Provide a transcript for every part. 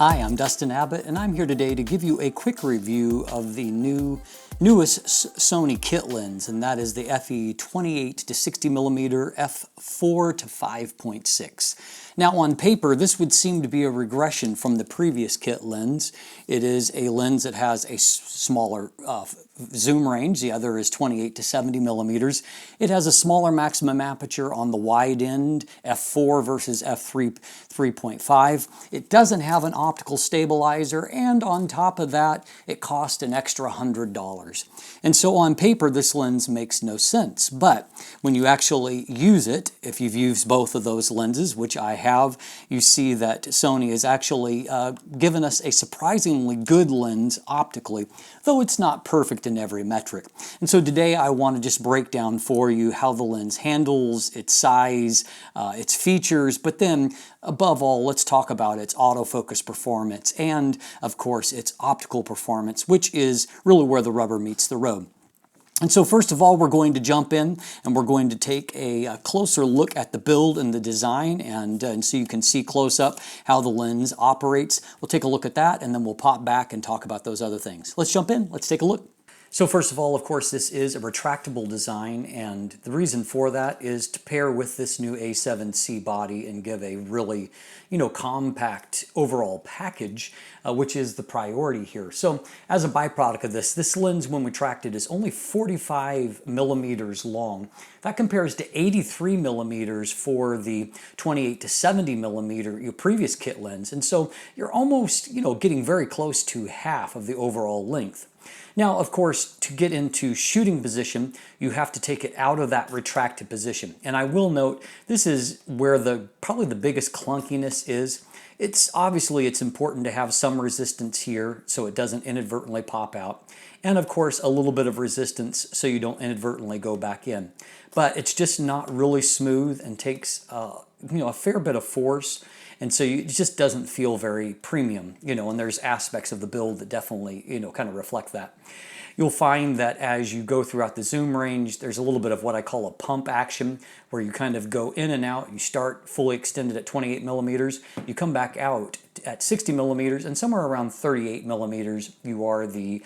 Hi, I'm Dustin Abbott, and I'm here today to give you a quick review of the newest Sony kit lens, and that is the FE28 to 60mm F4-5.6. Now on paper, this would seem to be a regression from the previous kit lens. It is a lens that has a smaller zoom range. The other is 28 to 70mm. It has a smaller maximum aperture on the wide end, f4 versus f3.5. It doesn't have an optical stabilizer, and on top of that, it cost an extra $100. And so on paper, this lens makes no sense. But when you actually use it, if you've used both of those lenses, which I have, you see that Sony has actually given us a surprisingly good lens optically, though it's not perfect in every metric. And so today I want to just break down for you how the lens handles, its size, its features, but then above all, let's talk about its autofocus performance and, of course, its optical performance, which is really where the rubber meets the road. And so first of all, we're going to jump in and we're going to take a closer look at the build and the design, and so you can see close up how the lens operates. We'll take a look at that and then we'll pop back and talk about those other things. Let's jump in, let's take a look. So first of all, of course, this is a retractable design, and the reason for that is to pair with this new A7C body and give a really, compact overall package, which is the priority here. So as a byproduct of this, this lens, when retracted, is only 45mm long. That compares to 83mm for the 28 to 70mm, your previous kit lens. And so you're almost, getting very close to half of the overall length. Now, of course, to get into shooting position, you have to take it out of that retracted position. And I will note, this is where probably the biggest clunkiness is. It's important to have some resistance here so it doesn't inadvertently pop out. And of course, a little bit of resistance so you don't inadvertently go back in. But it's just not really smooth and takes a fair bit of force. And so it just doesn't feel very premium, and there's aspects of the build that definitely, kind of reflect that. You'll find that as you go throughout the zoom range, there's a little bit of what I call a pump action, where you kind of go in and out. You start fully extended at 28mm, you come back out at 60mm, and somewhere around 38mm, you are the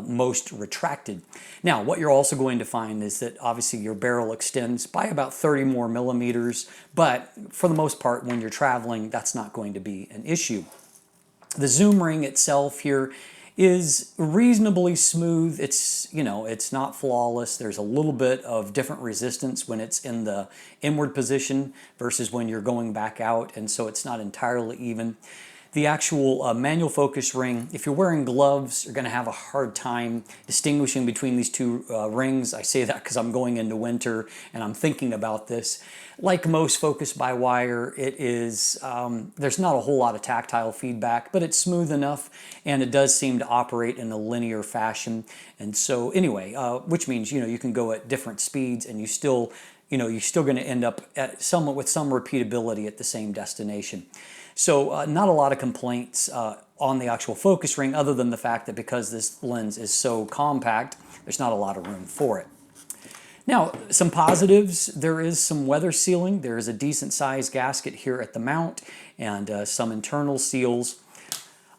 most retracted. Now, what you're also going to find is that obviously your barrel extends by about 30 more millimeters, but for the most part, when you're traveling, that's not going to be an issue. The zoom ring itself here is reasonably smooth. It's, it's not flawless. There's a little bit of different resistance when it's in the inward position versus when you're going back out, and so it's not entirely even. The actual manual focus ring, if you're wearing gloves, you're going to have a hard time distinguishing between these two rings. I say that because I'm going into winter and I'm thinking about this. Like most focus by wire, it is, there's not a whole lot of tactile feedback, but it's smooth enough and it does seem to operate in a linear fashion. And so anyway, which means, you can go at different speeds and you're still going to end up at with some repeatability at the same destination. So not a lot of complaints on the actual focus ring, other than the fact that because this lens is so compact, there's not a lot of room for it. Now, some positives: there is some weather sealing. There is a decent sized gasket here at the mount and some internal seals.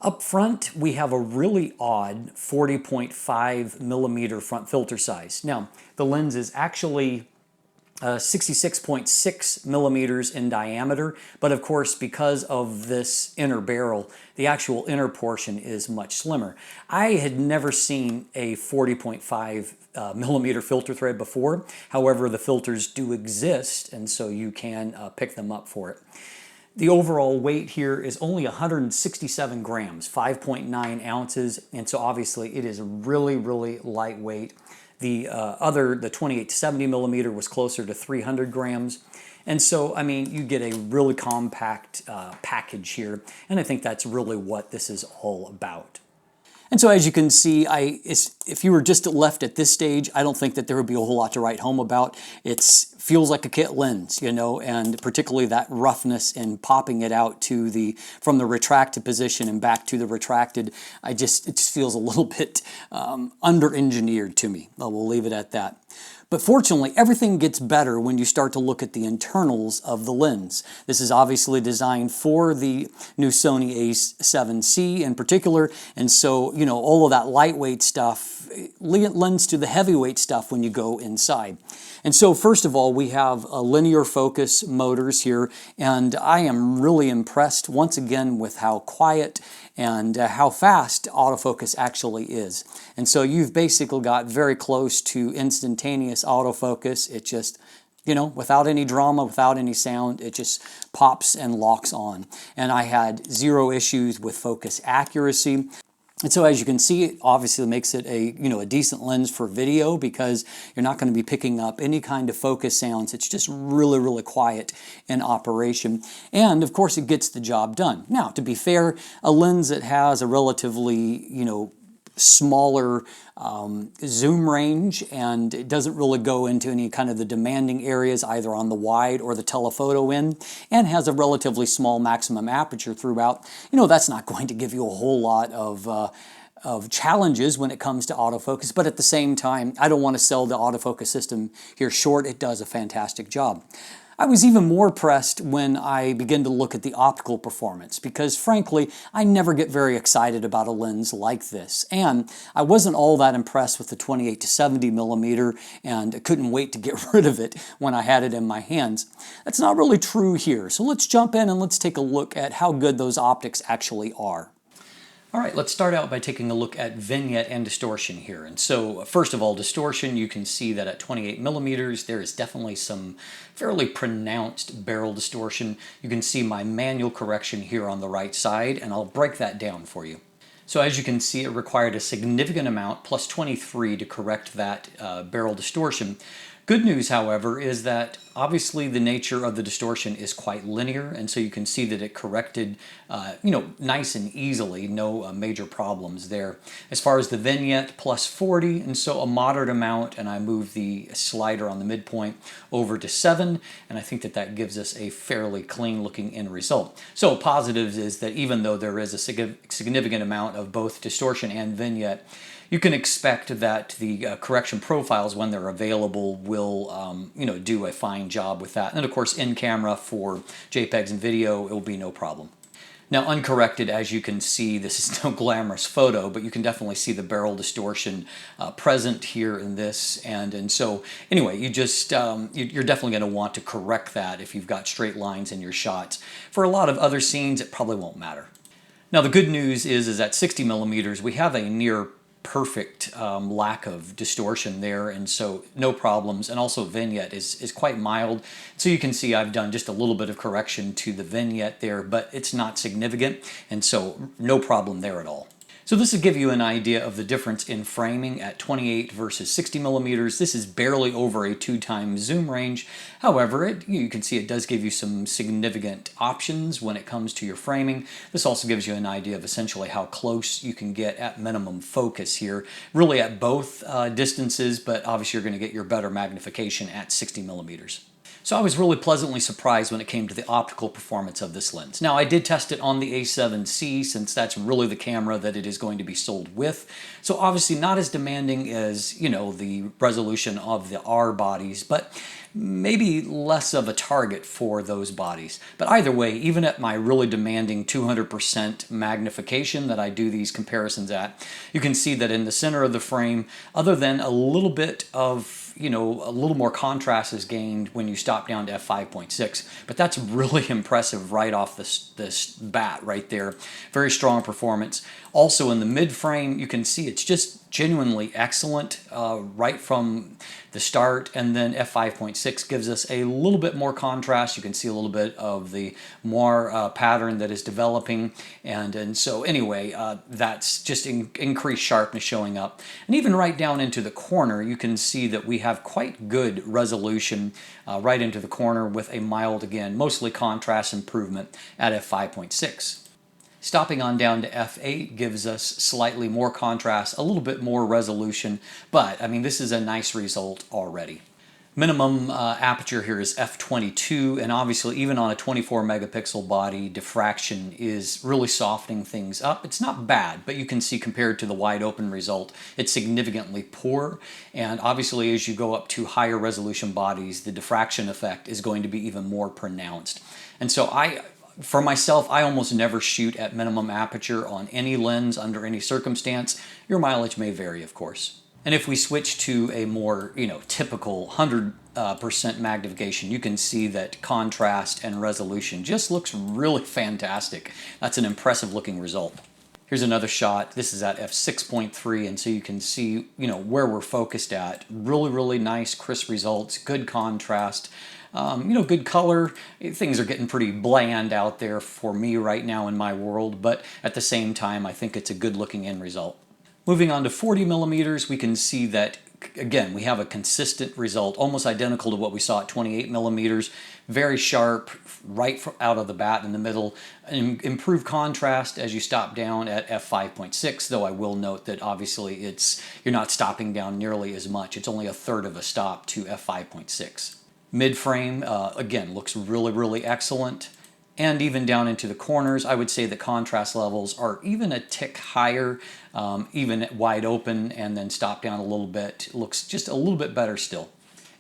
Up front, we have a really odd 40.5mm front filter size. Now, the lens is actually 66.6mm in diameter, but of course, because of this inner barrel, the actual inner portion is much slimmer. I had never seen a 40.5mm filter thread before. However, the filters do exist, and so you can pick them up for it. The overall weight here is only 167 grams, 5.9 ounces, and so obviously it is really, really lightweight. The 28 to 70mm was closer to 300 grams. And so, you get a really compact package here, and I think that's really what this is all about. And so as you can see, if you were just left at this stage, I don't think that there would be a whole lot to write home about. It feels like a kit lens, you know, and particularly that roughness in popping it out to from the retracted position and back to the retracted. It just feels a little bit under-engineered to me. We'll leave it at that. But fortunately, everything gets better when you start to look at the internals of the lens. This is obviously designed for the new Sony a7C in particular, and so, you know, all of that lightweight stuff lends to the heavyweight stuff when you go inside. And so first of all, we have linear focus motors here, and I am really impressed once again with how quiet and how fast autofocus actually is. And so you've basically got very close to instantaneous autofocus. It just, you know, without any drama, without any sound, it just pops and locks on. And I had zero issues with focus accuracy. And so as you can see, it obviously makes it a decent lens for video because you're not going to be picking up any kind of focus sounds. It's just really, really quiet in operation. And of course, it gets the job done. Now, to be fair, a lens that has a relatively, smaller zoom range, and it doesn't really go into any kind of the demanding areas either on the wide or the telephoto end, and has a relatively small maximum aperture throughout, that's not going to give you a whole lot of challenges when it comes to autofocus. But at the same time, I don't want to sell the autofocus system here short. It does a fantastic job. I was even more impressed when I began to look at the optical performance because, frankly, I never get very excited about a lens like this. And I wasn't all that impressed with the 28 to 70 millimeter and couldn't wait to get rid of it when I had it in my hands. That's not really true here. So let's jump in and let's take a look at how good those optics actually are. All right, let's start out by taking a look at vignette and distortion here. And so, first of all, distortion, you can see that at 28 millimeters, there is definitely some fairly pronounced barrel distortion. You can see my manual correction here on the right side, and I'll break that down for you. So as you can see, it required a significant amount, plus 23, to correct that barrel distortion. Good news, however, is that obviously the nature of the distortion is quite linear, and so you can see that it corrected, nice and easily, no major problems there. As far as the vignette, plus 40, and so a moderate amount, and I moved the slider on the midpoint over to 7, and I think that that gives us a fairly clean looking end result. So positives is that even though there is a significant amount of both distortion and vignette, you can expect that the correction profiles, when they're available, will do a fine job with that. And of course, in camera for JPEGs and video, it will be no problem. Now, uncorrected, as you can see, this is no glamorous photo, but you can definitely see the barrel distortion present here in this. And so, anyway, you're definitely going to want to correct that if you've got straight lines in your shots. For a lot of other scenes, it probably won't matter. Now, the good news is at 60 millimeters, we have a near perfect lack of distortion there, and so no problems. And also vignette is quite mild, so you can see I've done just a little bit of correction to the vignette there, but it's not significant, and so no problem there at all. So this will give you an idea of the difference in framing at 28 versus 60 millimeters. This is barely over a 2x zoom range. However, you can see it does give you some significant options when it comes to your framing. This also gives you an idea of essentially how close you can get at minimum focus here, really at both distances, but obviously you're going to get your better magnification at 60 millimeters. So I was really pleasantly surprised when it came to the optical performance of this lens. Now, I did test it on the A7C since that's really the camera that it is going to be sold with. So obviously not as demanding as, the resolution of the R bodies, but maybe less of a target for those bodies. But either way, even at my really demanding 200% magnification that I do these comparisons at, you can see that in the center of the frame, other than a little bit of a little more contrast is gained when you stop down to f5.6, but that's really impressive right off this bat right there. Very strong performance. Also in the mid frame, you can see it's just genuinely excellent right from the start, and then f5.6 gives us a little bit more contrast. You can see a little bit of the more pattern that is developing, and so anyway, that's just increased sharpness showing up. And even right down into the corner, you can see that we have quite good resolution right into the corner with a mild, again, mostly contrast improvement at f5.6. Stopping on down to f8 gives us slightly more contrast, a little bit more resolution, but I mean, this is a nice result already. Minimum aperture here is f22, and obviously even on a 24 megapixel body, diffraction is really softening things up. It's not bad, but you can see compared to the wide open result, it's significantly poor. And obviously as you go up to higher resolution bodies, the diffraction effect is going to be even more pronounced. And so for myself, I almost never shoot at minimum aperture on any lens under any circumstance. Your mileage may vary, of course. And if we switch to a more, typical 100% magnification, you can see that contrast and resolution just looks really fantastic. That's an impressive looking result. Here's another shot. This is at f6.3, and so you can see, where we're focused at. Really, really nice, crisp results, good contrast. Good color. Things are getting pretty bland out there for me right now in my world, but at the same time, I think it's a good looking end result. Moving on to 40 millimeters, we can see that, again, we have a consistent result, almost identical to what we saw at 28 millimeters. Very sharp, right out of the bat in the middle. Improved contrast as you stop down at f5.6, though I will note that obviously you're not stopping down nearly as much. It's only a third of a stop to f5.6. Mid-frame, again, looks really, really excellent. And even down into the corners, I would say the contrast levels are even a tick higher, even at wide open, and then stop down a little bit. It looks just a little bit better still.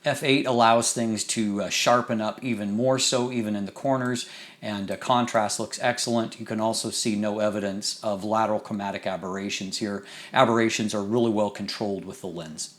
F8 allows things to sharpen up even more so, even in the corners, and contrast looks excellent. You can also see no evidence of lateral chromatic aberrations here. Aberrations are really well controlled with the lens.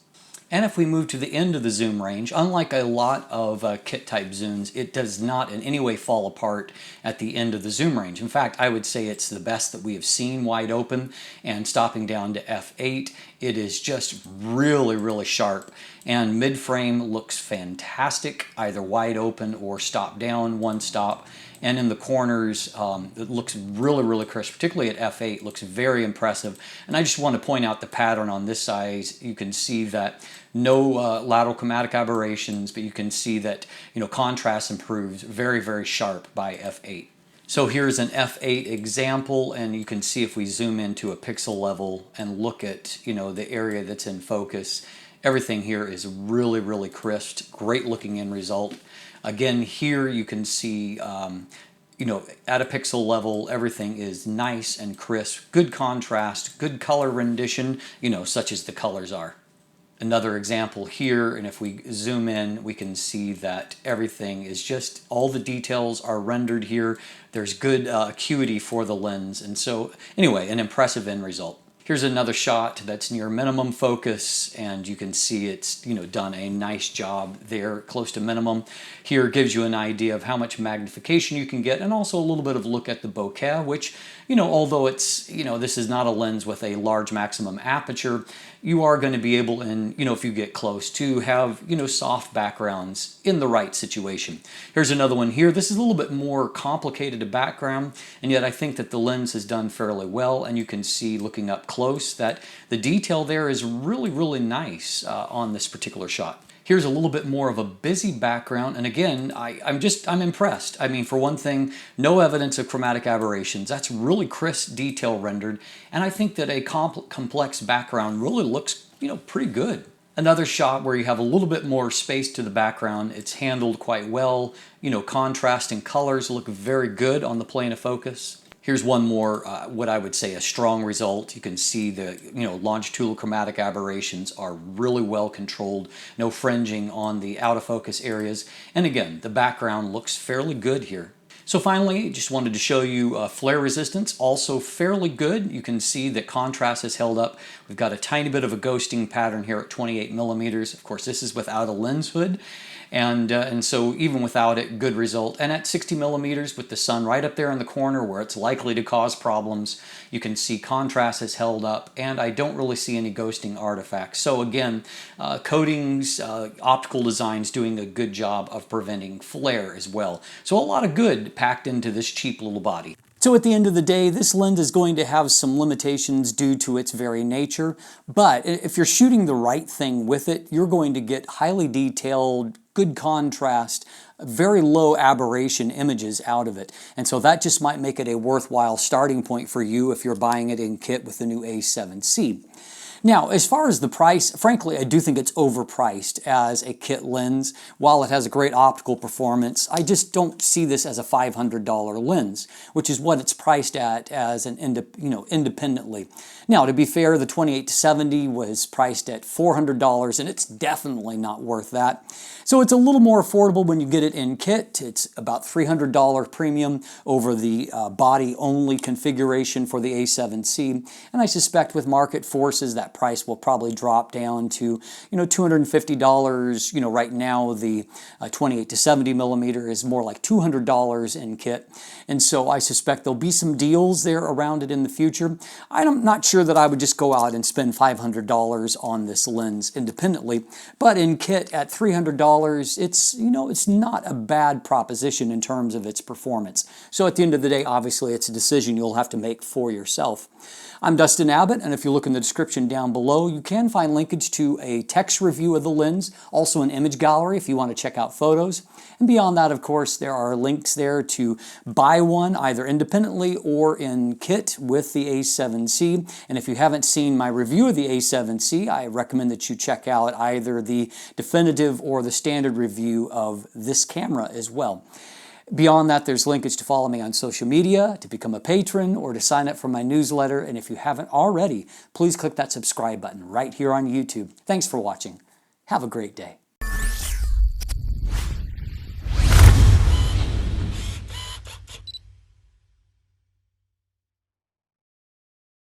And if we move to the end of the zoom range, unlike a lot of kit type zooms, it does not in any way fall apart at the end of the zoom range. In fact, I would say it's the best that we have seen wide open, and stopping down to f8, it is just really, really sharp. And mid-frame looks fantastic, either wide open or stop down, one stop. And in the corners, it looks really, really crisp, particularly at f8, looks very impressive. And I just want to point out the pattern on this size. You can see that no lateral chromatic aberrations, but you can see that, contrast improves very, very sharp by f8. So here's an f8 example, and you can see if we zoom into a pixel level and look at, the area that's in focus, everything here is really, really crisp, great looking end result. Again, here you can see, at a pixel level, everything is nice and crisp, good contrast, good color rendition, such as the colors are. Another example here, and if we zoom in, we can see that everything is just, all the details are rendered here. There's good acuity for the lens, and so anyway, an impressive end result. Here's another shot that's near minimum focus, and you can see it's done a nice job there, close to minimum. Here gives you an idea of how much magnification you can get, and also a little bit of look at the bokeh, which, although it's, this is not a lens with a large maximum aperture, you are going to be able, if you get close, to have, soft backgrounds in the right situation. Here's another one here. This is a little bit more complicated a background, and yet I think that the lens has done fairly well, and you can see looking up close that the detail there is really, really nice on this particular shot. Here's a little bit more of a busy background, and again, I'm impressed. I mean, for one thing, no evidence of chromatic aberrations. That's really crisp detail rendered, and I think that a complex background really looks, pretty good. Another shot where you have a little bit more space to the background. It's handled quite well. Contrast and colors look very good on the plane of focus. Here's one more, what I would say a strong result. You can see the longitudinal chromatic aberrations are really well controlled. No fringing on the out of focus areas. And again, the background looks fairly good here. So finally, just wanted to show you flare resistance, also fairly good. You can see that contrast is held up. We've got a tiny bit of a ghosting pattern here at 28 millimeters. Of course, this is without a lens hood. And so even without it, good result. And at 60 millimeters with the sun right up there in the corner where it's likely to cause problems, you can see contrast is held up, and I don't really see any ghosting artifacts. So again, coatings, optical designs doing a good job of preventing flare as well. So a lot of good packed into this cheap little body. So at the end of the day, this lens is going to have some limitations due to its very nature, but if you're shooting the right thing with it, you're going to get highly detailed, good contrast, very low aberration images out of it. And so that just might make it a worthwhile starting point for you if you're buying it in kit with the new A7C. Now, as far as the price, frankly, I do think it's overpriced as a kit lens. While it has a great optical performance, I just don't see this as a $500 lens, which is what it's priced at as an independently. Now, to be fair, the 28-70 was priced at $400, and it's definitely not worth that. So it's a little more affordable when you get it in kit. It's about $300 premium over the body-only configuration for the A7C, and I suspect with market forces that price will probably drop down to $250. Right now the 28-70 millimeter is more like $200 in kit, and so I suspect there'll be some deals there around it in the future. I'm not sure that I would just go out and spend $500 on this lens independently, but in kit at $300, it's not a bad proposition in terms of its performance. So at the end of the day, obviously it's a decision you'll have to make for yourself. I'm Dustin Abbott, and if you look in the description down below, you can find linkage to a text review of the lens, also an image gallery if you want to check out photos. And beyond that, of course, there are links there to buy one either independently or in kit with the A7C. And if you haven't seen my review of the A7C, I recommend that you check out either the definitive or the standard review of this camera as well. Beyond that, there's linkage to follow me on social media, to become a patron, or to sign up for my newsletter. And if you haven't already, please click that subscribe button right here on YouTube. Thanks for watching. Have a great day.